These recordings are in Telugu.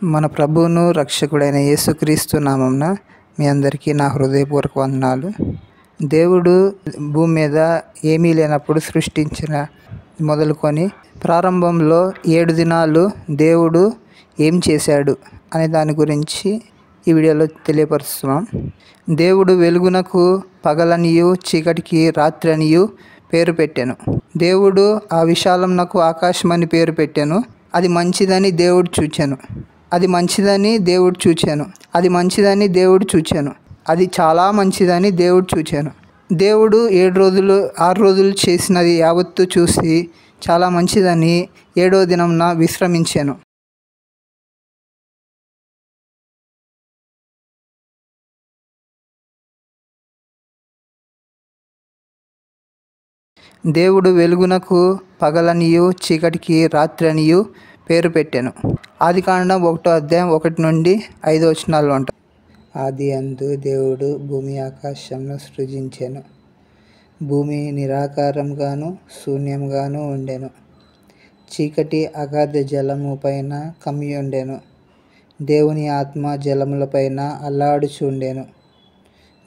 మన ప్రభువును రక్షకుడైన యేసుక్రీస్తు నామమున మీ అందరికీ నా హృదయపూర్వక వందనాలు. దేవుడు భూమి మీద ఏమీ లేనప్పుడు సృష్టించిన మొదలుకొని ప్రారంభంలో 7 దినాలు దేవుడు ఏం చేశాడు అనే దాని గురించి ఈ వీడియోలో తెలియపరుస్తున్నాం. దేవుడు వెలుగునకు పగలనియు చీకటికి రాత్రి అనియు పేరు పెట్టెను. దేవుడు ఆ విశాలమునకు ఆకాశమని పేరు పెట్టెను. అది మంచిదని దేవుడు చూచెను. అది మంచిదని దేవుడు చూచెను. అది మంచిదని దేవుడు చూచెను. అది చాలా మంచిదని దేవుడు చూచెను. దేవుడు 6 రోజులు చేసినది యావత్తు చూసి చాలా మంచిదని 7వ దినమున విశ్రమించెను. దేవుడు వెలుగునకు పగలనియు చీకటికి రాత్రి అనియు పేరు పెట్టెను. ఆదికాండం 1వ అధ్యాయం 1 నుండి 5 వచనాలు ఉంటాయి. ఆది అందు దేవుడు భూమి ఆకాశమును సృజించెను. భూమి నిరాకారంగాను శూన్యంగాను ఉండెను. చీకటి అగాధ జలము పైన కమ్మియుండెను. దేవుని ఆత్మ జలములపైన అల్లాడుచుండెను.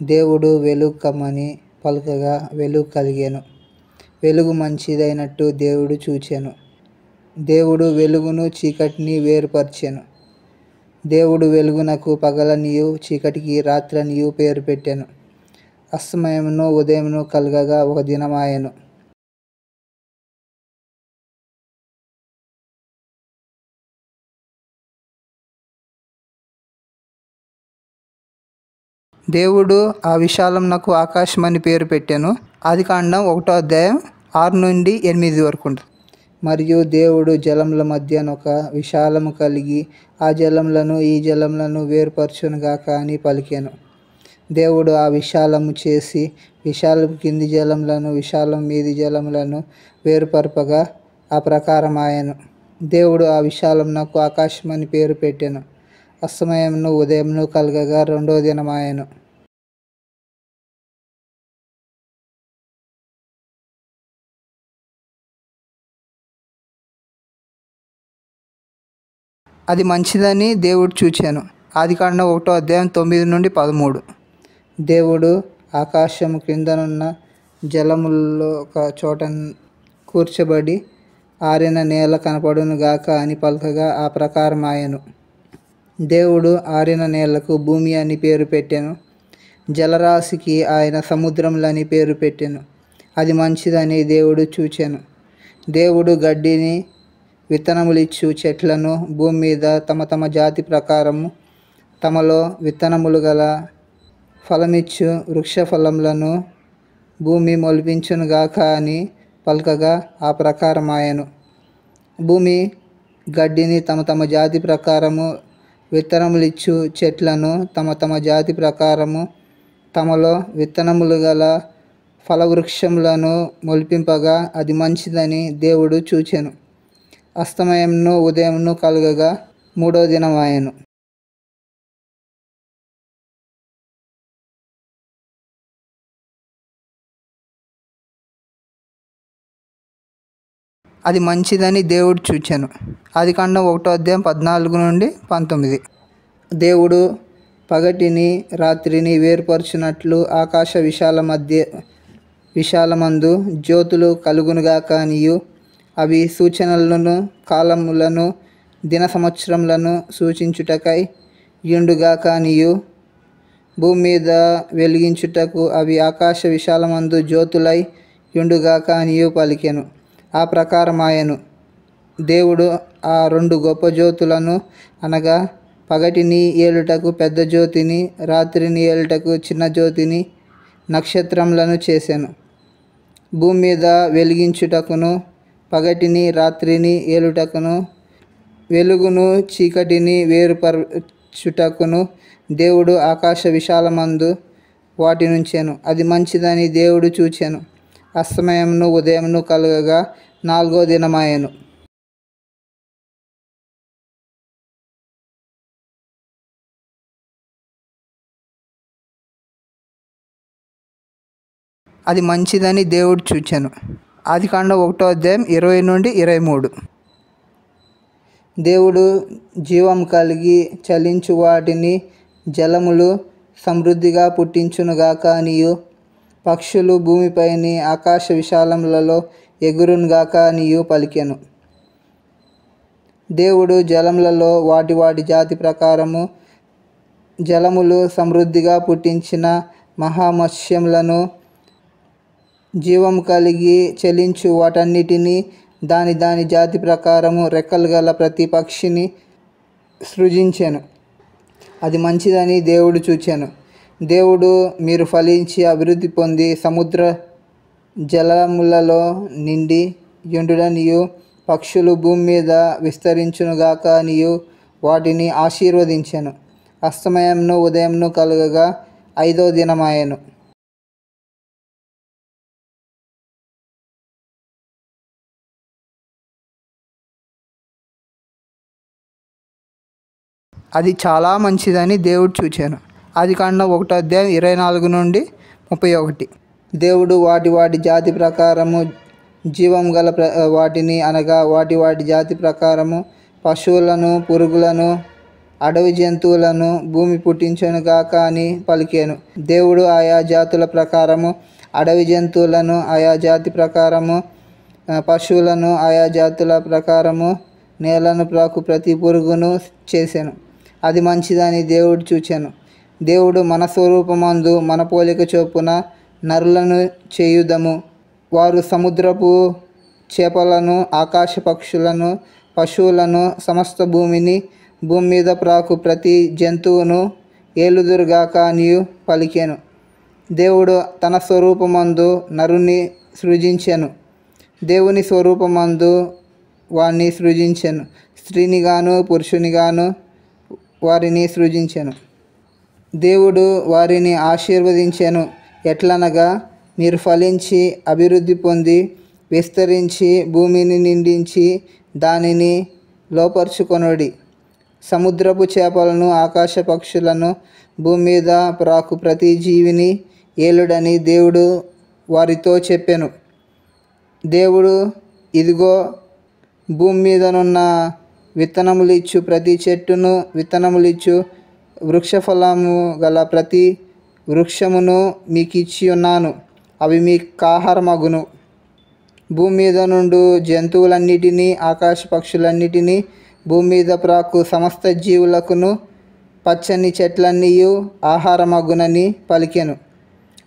దేవుడు వెలుగు కమ్మని పలుకగా వెలుగు కలిగెను. వెలుగు మంచిదైనట్టు దేవుడు చూచెను. దేవుడు వెలుగును చీకటిని వేరుపరచెను. దేవుడు వెలుగునకు పగలనియు చీకటికి రాత్రనియు పేరు పెట్టెను. అస్తమయమును ఉదయమును కలగగా ఒక దినమాయెను. దేవుడు ఆ విశాలమునకు ఆకాశమని పేరు పెట్టెను. ఆదికాండం 1వ అధ్యాయం 6 నుండి 8 వరకు ఉంటుంది. మరియు దేవుడు జలముల మధ్యనొక విశాలము కలిగి ఆ జలములను ఈ జలములను వేరుపరచునుగాక అని పలికెను. దేవుడు ఆ విశాలము చేసి విశాలము కింది జలములను విశాలం మీది జలములను వేరుపరపగా ఆ ప్రకారమాయెను. దేవుడు ఆ విశాలమునకు ఆకాశమని పేరు పెట్టెను. అస్తమయమును ఉదయమును కలగగా 2వ దినమాయెను. అది మంచిదని దేవుడు చూచెను. ఆదికాండం 1వ అధ్యాయం 9 నుండి 13. దేవుడు ఆకాశము క్రిందనున్న జలములలో ఒక చోట కూర్చబడి ఆరిన నేల కనపడును గాక అని పలకగా ఆ ప్రకారమాయెను. దేవుడు ఆరిన నేలకు భూమి అని పేరు పెట్టెను. జలరాశికి ఆయన సముద్రములని పేరు పెట్టెను. అది మంచిదని దేవుడు చూచెను. దేవుడు గడ్డిని విత్తనములిచ్చు చెట్లను భూమి మీద తమ తమ జాతి ప్రకారము తమలో విత్తనములు గల ఫలమిచ్చు వృక్ష ఫలములను భూమి మొలిపించునుగాక అని పలకగా ఆ ప్రకారమాయెను. భూమి గడ్డిని తమ తమ జాతి ప్రకారము విత్తనములిచ్చు చెట్లను తమ తమ జాతి ప్రకారము తమలో విత్తనములు గల ఫలవృక్షములను మొలిపింపగా అది మంచిదని దేవుడు చూచెను. అస్తమయమును ఉదయమును కలగగా 3వ దినమాయెను. అది మంచిదని దేవుడు చూచెను. ఆదికాండం 1వ అధ్యాయం 14 నుండి 19. దేవుడు పగటిని రాత్రిని వేరుపరచునట్లు ఆకాశ విశాలమందు జ్యోతులు కలుగునుగాక అనియు అవి సూచనలను కాలములను దిన సంవత్సరములను సూచించుటకై యుండుగాక అనియు భూమి మీద వెలిగించుటకు అవి ఆకాశ విశాలమందు జ్యోతులై యుండుగాక అనియు పలికెను. ఆ ప్రకారమాయెను. దేవుడు ఆ 2 గొప్ప జ్యోతులను అనగా పగటిని ఏలుటకు పెద్ద జ్యోతిని రాత్రిని ఏలుటకు చిన్న జ్యోతిని నక్షత్రములను చేసెను. భూమి మీద వెలిగించుటకును పగటిని రాత్రిని ఏలుటకును వెలుగును చీకటిని వేరుపరచుటకును దేవుడు ఆకాశ విశాలమందు వాటి నుంచెను. అది మంచిదని దేవుడు చూచెను. అస్తమయమును ఉదయమును కలగగా 4వ దినమాయెను. అది మంచిదని దేవుడు చూచెను. ఆదికాండం 1వ అధ్యాయం 20 నుండి 23. దేవుడు జీవం కలిగి చలించు వాటిని జలములు సమృద్ధిగా పుట్టించునుగాక అనియు, పక్షులు భూమిపైని ఆకాశ విశాలములలో ఎగురునుగాక అనియు పలికెను. దేవుడు జలములలో వాటి వాటి జాతి ప్రకారము జలములు సమృద్ధిగా పుట్టించిన మహామత్స్యములను, జీవం కలిగి చలించు వాటన్నిటినీ, దాని దాని జాతి ప్రకారము రెక్కలు గల ప్రతి పక్షిని సృజించెను. అది మంచిదని దేవుడు చూచెను. దేవుడు, మీరు ఫలించి అభివృద్ధి పొంది సముద్ర జలములలో నిండి యుండుడనియు, పక్షులు భూమి మీద విస్తరించునుగాక అనియు వాటిని ఆశీర్వదించెను. అస్తమయంను ఉదయంను కలుగగా 5వ దినమాయెను. అది చాలా మంచిదని దేవుడు చూచాను. ఆదికాండం 1:24 నుండి 31. దేవుడు వాటి వాటి జాతి ప్రకారము జీవం గల వాటిని అనగా వాటి వాటి జాతి ప్రకారము పశువులను, పురుగులను, అడవి జంతువులను భూమి పుట్టించునుగాక అని పలికాను. దేవుడు ఆయా జాతుల ప్రకారము అడవి జంతువులను, ఆయా జాతి ప్రకారము పశువులను, ఆయా జాతుల ప్రకారము నేలను ప్రాకు ప్రతి పురుగును చేశాను. అది మంచిదని దేవుడు చూచాను. దేవుడు మన స్వరూపమందు మన పోలిక చొప్పున నరులను చేయుదము. వారు సముద్రపు చేపలను, ఆకాశ పక్షులను, పశువులను, సమస్త భూమిని, భూమి మీద ప్రాకు ప్రతి జంతువును ఏలుదురుగాక అనియు పలికెను. దేవుడు తన స్వరూపమందు నరుని సృజించెను. దేవుని స్వరూపమందు వారిని సృజించెను. స్త్రీనిగాను పురుషునిగాను వారిని సృజించెను. దేవుడు వారిని ఆశీర్వదించెను. ఎట్లనగా, మీరు ఫలించి అభివృద్ధి పొంది విస్తరించి భూమిని నిండించి దానిని లోపరుచుకొనుడి. సముద్రపు చేపలను, ఆకాశ పక్షులను, భూమి మీద ప్రాకు ప్రతి జీవిని ఏలుడని దేవుడు వారితో చెప్పెను. దేవుడు, ఇదిగో, భూమి మీదనున్న విత్తనములిచ్చు ప్రతి చెట్టును, విత్తనములిచ్చు వృక్షఫలము గల ప్రతి వృక్షమును మీకిచ్చి ఉన్నాను. అవి మీకు ఆహారమగును. భూమి మీద నుండు జంతువులన్నిటినీ, ఆకాశ పక్షులన్నిటినీ, భూమి మీద ప్రాకు సమస్త జీవులకును పచ్చని చెట్లన్నీయు ఆహారమగునని పలికెను.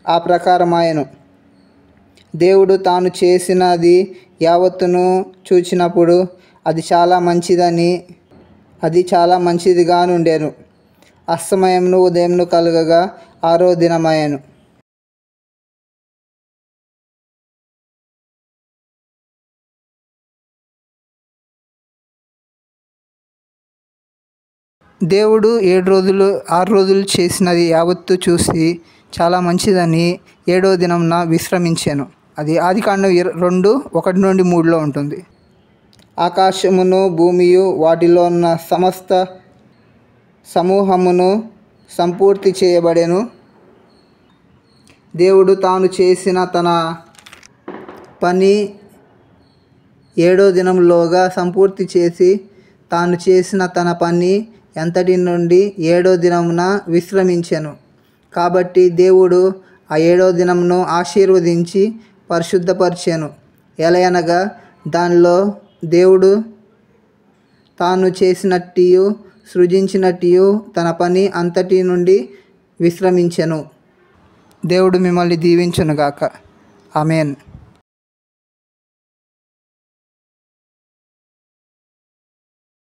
ఆ ప్రకారమాయెను. దేవుడు తాను చేసినది యావత్తును చూచినప్పుడు అది చాలా మంచిదిగా నుండెను. అస్తమయంను ఉదయంను కలుగగా 6వ దినమాయెను. దేవుడు 6 రోజులు చేసినది యావత్తు చూసి చాలా మంచిదని 7వ దినంన విశ్రమించాను. అది ఆదికాండం 2:1-3 ఉంటుంది. ఆకాశమును భూమియు వాటిలో ఉన్న సమస్త సమూహమును సంపూర్తి చేయబడెను. దేవుడు తాను చేసిన తన పని 7వ దినంలోగా సంపూర్తి చేసి, తాను చేసిన తన పని ఎంతటి నుండి 7వ దినమున విశ్రమించెను. కాబట్టి దేవుడు ఆ 7వ దినమును ఆశీర్వదించి పరిశుద్ధపరిచెను. ఎలయనగా దానిలో దేవుడు తాను చేసినట్టియు సృజించినట్టియు తన పని అంతటి నుండి విశ్రమించెను. దేవుడు మిమ్మల్ని దీవించునుగాక. ఆమేన్.